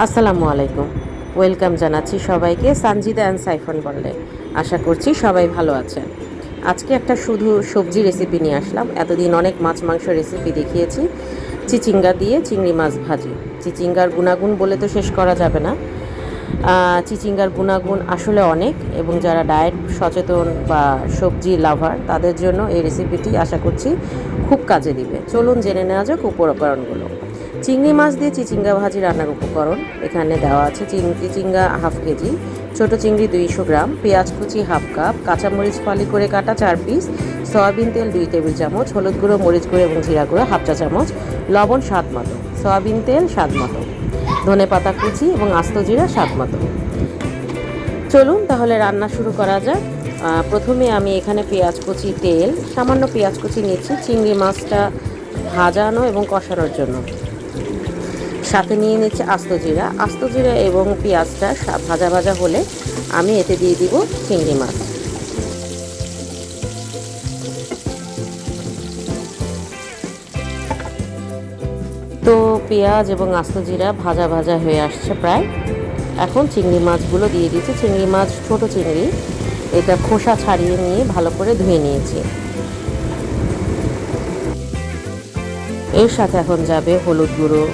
আসসালামু আলাইকুম। ওয়েলকাম জানাচ্ছি সবাইকে সানজিদা অ্যান্ড সাইফন বললে। আশা করছি সবাই ভালো আছেন। আজকে একটা শুধু সবজি রেসিপি নিয়ে আসলাম। এতদিন অনেক মাছ মাংস রেসিপি দেখিয়েছি। চিচিঙ্গা দিয়ে চিংড়ি মাছ ভাজি। চিচিঙ্গার গুণাগুণ বলে তো শেষ করা যাবে না। চিচিঙ্গার গুণাগুণ আসলে অনেক, এবং যারা ডায়েট সচেতন বা সবজি লাভার তাদের জন্য এই রেসিপিটি আশা করছি খুব কাজে দিবে। চলুন জেনে নেওয়া যাক উপকরণগুলো। চিংড়ি মাছ দিয়ে চিচিঙ্গা ভাজি রান্নার উপকরণ এখানে দেওয়া আছে। চিচিঙ্গা হাফ কেজি, ছোটো চিংড়ি 200 গ্রাম, পেঁয়াজ কুচি হাফ কাপ, কাঁচামরিচ ফালি করে কাটা 4 পিস, সয়াবিন তেল 2 টেবিল চামচ, হলুদ গুঁড়ো, মরিচ গুঁড়ো এবং জিরা গুঁড়ো হাফ চা চামচ, লবণ স্বাদ মতো, সয়াবিন তেল স্বাদ মতো, ধনে পাতা কুচি এবং আস্ত জিরা স্বাদ মতো। চলুন তাহলে রান্না শুরু করা যাক। প্রথমে আমি এখানে পেঁয়াজ কুচি, তেল, সামান্য পেঁয়াজ কুচি নিচ্ছি চিংড়ি মাছটা ভাজানো এবং কষানোর জন্য। সাথে নিয়ে নিচ্ছি আস্ত জিরা এবং পেঁয়াজটা ভাজা ভাজা হলে আমি এতে দিয়ে দিব চিংড়ি মাছ। তো পেঁয়াজ এবং আস্ত জিরা ভাজা ভাজা হয়ে আসছে প্রায়। এখন চিংড়ি মাছগুলো দিয়ে দিচ্ছি। চিংড়ি মাছ ছোটো চিংড়ি, এটা খোসা ছাড়িয়ে নিয়ে ভালো করে ধুয়ে নিয়েছি। এর সাথে এখন যাবে হলুদ গুঁড়ো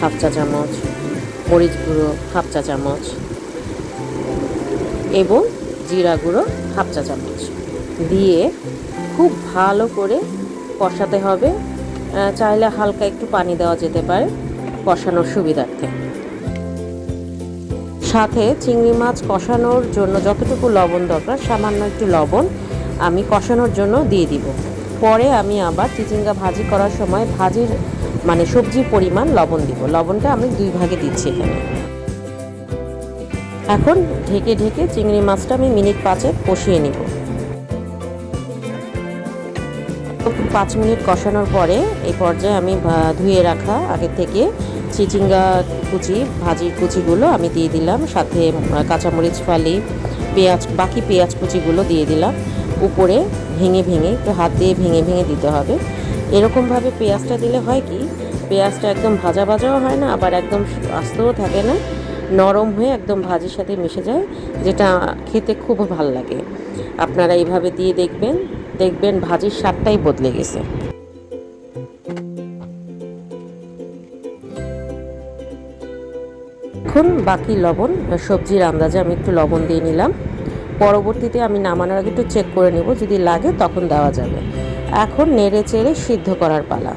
হাফ চা চামচ, মরিচ গুঁড়ো হাফ চা চামচ এবং জিরা গুঁড়ো হাফ চা চামচ দিয়ে খুব ভালো করে কষাতে হবে। চাইলে হালকা একটু পানি দেওয়া যেতে পারে কষানোর সুবিধার্থে। সাথে চিংড়ি মাছ কষানোর জন্য যতটুকু লবণ দরকার সামান্য একটু লবণ আমি কষানোর জন্য দিয়ে দিব। পরে আমি আবার চিচিঙ্গা ভাজি করার সময় ভাজির সবজির পরিমাণ লবণ দিব। লবণটা আমি 2 ভাগে দিচ্ছি এখানে। এখন ঢেকে ঢেকে চিংড়ি মাছটা আমি মিনিট 5 কষিয়ে নিব। 5 মিনিট কষানোর পরে এই পর্যায়ে আমি ধুয়ে রাখা আগে থেকে চিচিঙ্গা কুচি, ভাজির কুচিগুলো আমি দিয়ে দিলাম। সাথে কাঁচামরিচ ফালি, বাকি পেঁয়াজ কুচিগুলো দিয়ে দিলাম। উপরে ভেঙে ভেঙে, একটু হাত দিয়ে ভেঙে ভেঙে দিতে হবে। এরকমভাবে পেঁয়াজটা দিলে হয় কি, পেঁয়াজটা একদম ভাজা ভাজাও হয় না, আবার একদম আস্তও থাকে না, নরম হয়ে একদম ভাজির সাথে মিশে যায়, যেটা খেতে খুব ভালো লাগে। আপনারা এইভাবে দিয়ে দেখবেন ভাজির স্বাদটাই বদলে গেছে। এখন বাকি লবণ সবজির আন্দাজে আমি একটু লবণ দিয়ে নিলাম। পরবর্তীতে আমি নামানোর আগে একটু চেক করে নেব, যদি লাগে তখন দেওয়া যাবে। এখন নেড়ে চেড়ে সিদ্ধ করার পালা।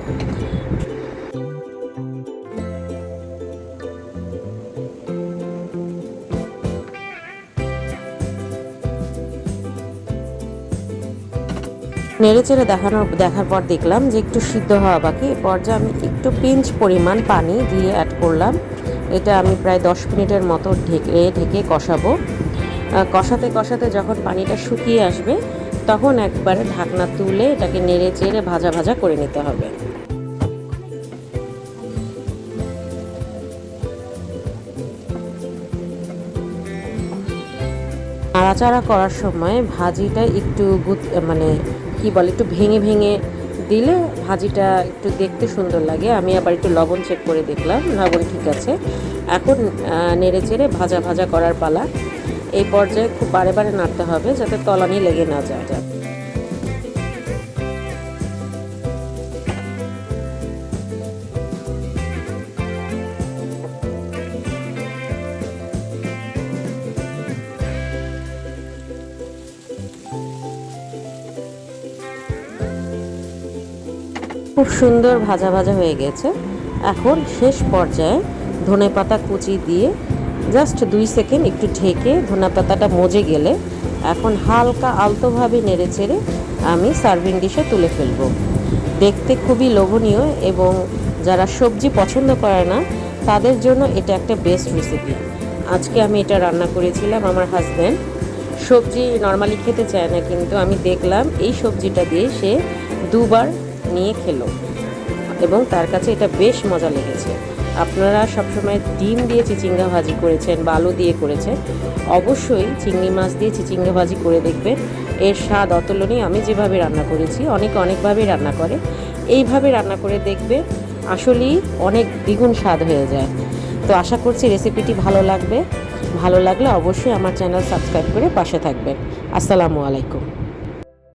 নেড়ে চেড়ে দেখার পর দেখলাম যে একটু সিদ্ধ হওয়া বাকি। এ পর্যায়ে আমি একটু পিঞ্চ পরিমাণ পানি দিয়ে অ্যাড করলাম। এটা আমি প্রায় 10 মিনিটের মতো ঢেকে কষাবো। কষাতে কষাতে যখন পানিটা শুকিয়ে আসবে তখন একবারে ঢাকনা তুলে এটাকে নেড়ে চেড়ে ভাজা ভাজা করে নিতে হবে। নাড়াচাড়া করার সময় ভাজিটা একটু একটু ভেঙে ভেঙে দিলে ভাজিটা একটু দেখতে সুন্দর লাগে। আমি আবার একটু লবণ চেক করে দেখলাম, লবণ ঠিক আছে। এখন নেড়ে চেড়ে ভাজা ভাজা করার পালা। এই পর্যায়ে খুব বারে বারে নাড়তে হবে যাতে তলানি লেগে না যায়। খুব সুন্দর ভাজা ভাজা হয়ে গেছে। এখন শেষ পর্যায়ে ধনেপাতা কুচি দিয়ে জাস্ট 2 সেকেন্ড একটু ঢেকে ধনেপাতাটা মজে গেলে এখন হালকা আলতোভাবে নেড়ে চেড়ে আমি সার্ভিং ডিশে তুলে ফেলব। দেখতে খুবই লোভনীয়, এবং যারা সবজি পছন্দ করে না তাদের জন্য এটা একটা বেস্ট রেসিপি। আজকে আমি এটা রান্না করেছিলাম। আমার হাজব্যান্ড সবজি নর্মালি খেতে চায় না, কিন্তু আমি দেখলাম এই সবজিটা দিয়ে সে 2 বার নিয়ে খেলো এবং তার কাছে এটা বেশ মজা লেগেছে। আপনারা সবসময় ডিম দিয়ে চিচিঙ্গা ভাজি করেছেন বা আলু দিয়ে করেছেন, অবশ্যই চিংড়ি মাছ দিয়ে চিচিঙ্গা ভাজি করে দেখবেন। এর স্বাদ অতুলনীয়। আমি যেভাবে রান্না করেছি, অনেকভাবেই রান্না করে, এইভাবে রান্না করে দেখবে আসলেই অনেক দ্বিগুণ স্বাদ হয়ে যায়। তো আশা করছি রেসিপিটি ভালো লাগবে। ভালো লাগলে অবশ্যই আমার চ্যানেল সাবস্ক্রাইব করে পাশে থাকবেন। আসসালামু আলাইকুম।